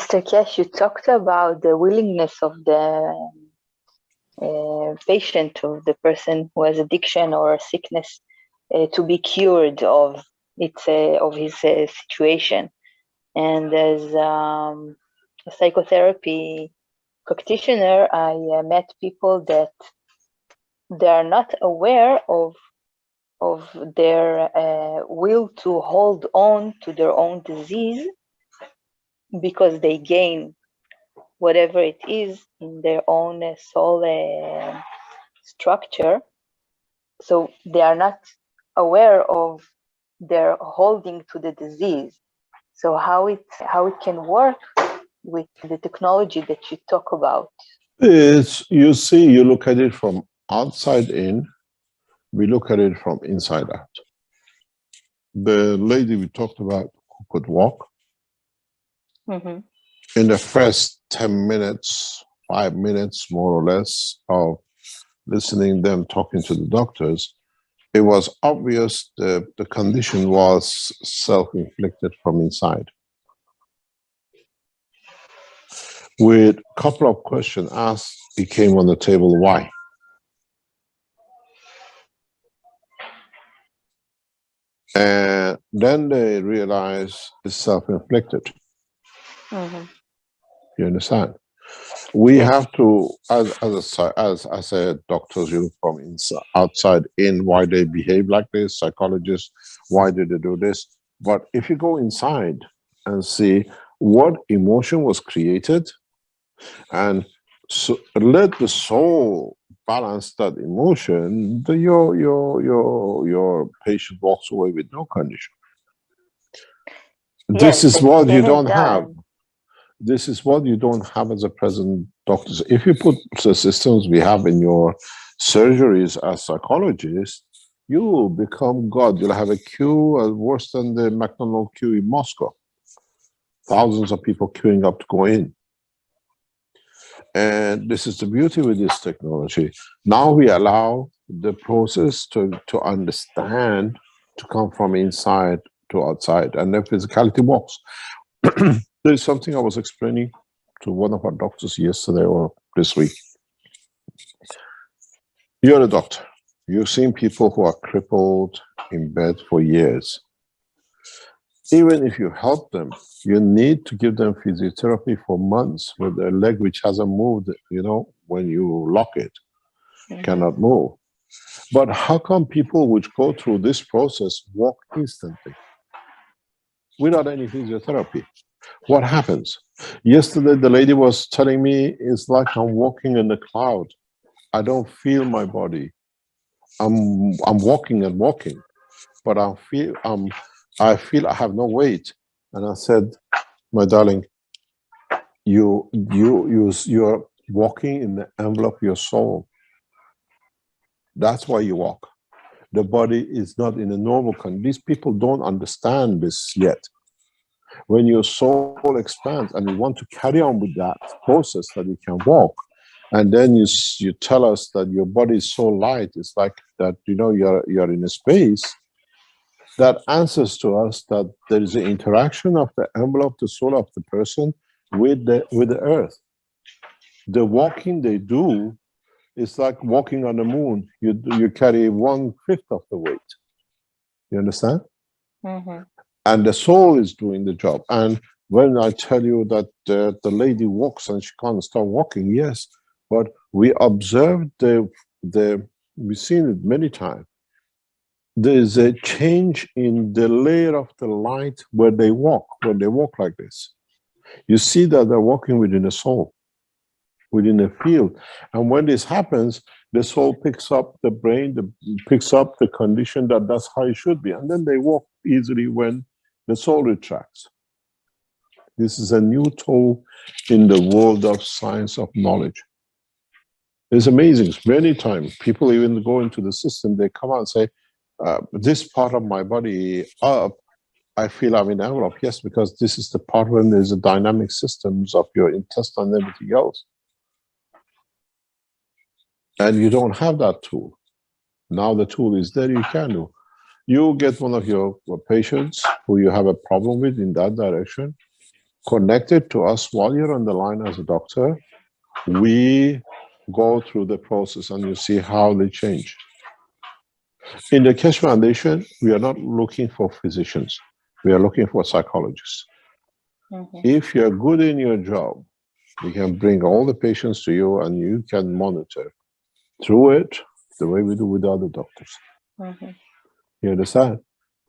Mr. Keshe, you talked about the willingness of the patient, of the person who has addiction or sickness, to be cured of his situation. And as a psychotherapy practitioner, I met people that they are not aware of their will to hold on to their own disease, because they gain whatever it is in their own soul structure. So they are not aware of their holding to the disease. So how it can work with the technology that you talk about? You see, you look at it from outside in, we look at it from inside out. The lady we talked about who could walk, in the first 10 minutes, 5 minutes more or less of listening them talking to the doctors, it was obvious the condition was self-inflicted from inside. With a couple of questions asked, it came on the table, why? And then they realized it's self-inflicted. You understand? We have to, as I said, doctors, you from inside, outside in, why they behave like this, psychologists, why did they do this? But if you go inside and see what emotion was created, and so let the soul balance that emotion, your patient walks away with no condition. This is what you don't have. This is what you don't have as a present doctors. If you put the systems we have in your surgeries as psychologists, you will become God. You'll have a queue worse than the McDonald's queue in Moscow. Thousands of people queuing up to go in. And this is the beauty with this technology. Now we allow the process to understand, to come from inside to outside, and the physicality works. There's something I was explaining to one of our doctors yesterday or this week. You're a doctor. You've seen people who are crippled in bed for years. Even if you help them, you need to give them physiotherapy for months with their leg which hasn't moved, you know, when you lock it, cannot move. But how come people which go through this process walk instantly without any physiotherapy? What happens? Yesterday, the lady was telling me, it's like I'm walking in the cloud. I don't feel my body. I'm walking and walking, but I feel I have no weight. And I said, my darling, you're walking in the envelope of your soul. That's why you walk. The body is not in a normal condition. These people don't understand this yet. When your soul expands and you want to carry on with that process that you can walk, and then you tell us that your body is so light, it's like that, you know, you're in a space, that answers to us that there is an interaction of the envelope, the soul of the person with the earth. The walking they do is like walking on the moon. You carry 1/5 of the weight. You understand? And the soul is doing the job. And when I tell you that the lady walks and she can't start walking, yes, but we observed we've seen it many times. There is a change in the layer of the light where they walk, when they walk like this. You see that they're walking within a soul, within a field. And when this happens, the soul picks up the brain, picks up the condition that's how it should be. And then they walk easily when the soul retracts. This is a new tool in the world of science of knowledge. It's amazing. Many times, people even go into the system, they come out and say, this part of my body up, I feel I'm in envelope. Yes, because this is the part when there's a dynamic systems of your intestine and everything else. And you don't have that tool. Now the tool is there, you can do. You get one of your patients who you have a problem with in that direction, connected to us while you're on the line as a doctor. We go through the process and you see how they change. In the Keshe Foundation, we are not looking for physicians. We are looking for psychologists. If you're good in your job, we can bring all the patients to you and you can monitor through it the way we do with other doctors. You understand?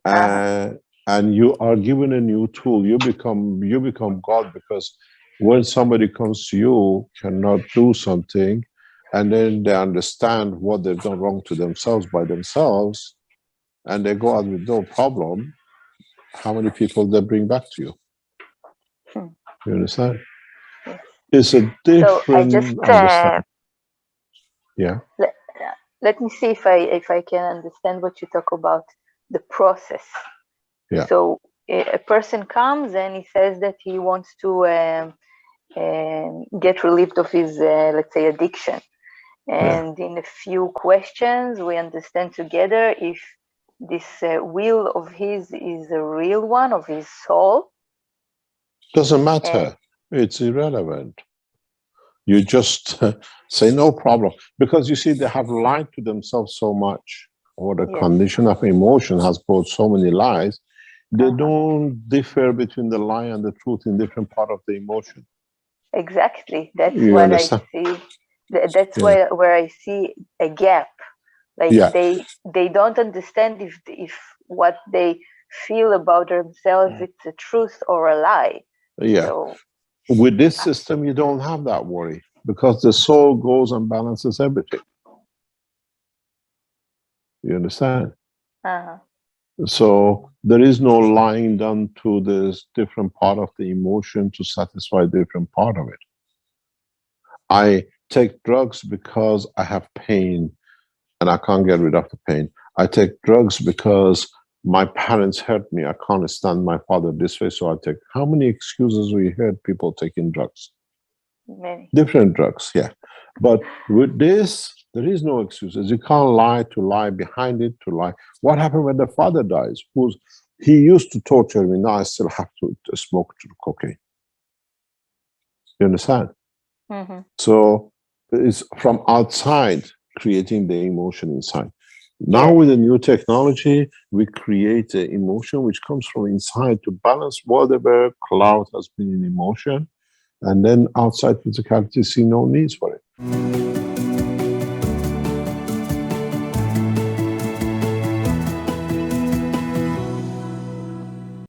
And you are given a new tool. You become God, because when somebody comes to you, cannot do something, and then they understand what they've done wrong to themselves by themselves, and they go out with no problem, how many people they bring back to you? You understand? It's a different so I just understanding. Yeah. let me see if I can understand what you talk about, the process. Yeah. So a person comes and he says that he wants to get relieved of his, let's say, addiction. And in a few questions, we understand together if this will of his is a real one, of his soul. Doesn't matter. It's irrelevant. You just say no problem. Because you see, they have lied to themselves so much, or the condition of emotion has brought so many lies. They don't differ between the lie and the truth in different part of the emotion. Exactly. That's You what understand? I see. That's where I see a gap. Like they don't understand if what they feel about themselves, it's a truth or a lie. Yeah. So, with this system, you don't have that worry, because the soul goes and balances everything. You understand? So there is no lying done to this different part of the emotion to satisfy different part of it. I take drugs because I have pain and I can't get rid of the pain. I take drugs because my parents hurt me. I can't stand my father this way, so I take. How many excuses we heard people taking drugs? Many. Different drugs, yeah. But with this, there is no excuses. You can't lie to lie behind it, to lie. What happened when the father dies? He used to torture me, now I still have to smoke cocaine. You understand? So it's from outside creating the emotion inside. Now with the new technology, we create an emotion which comes from inside to balance whatever cloud has been in emotion, and then outside physicality see no needs for it.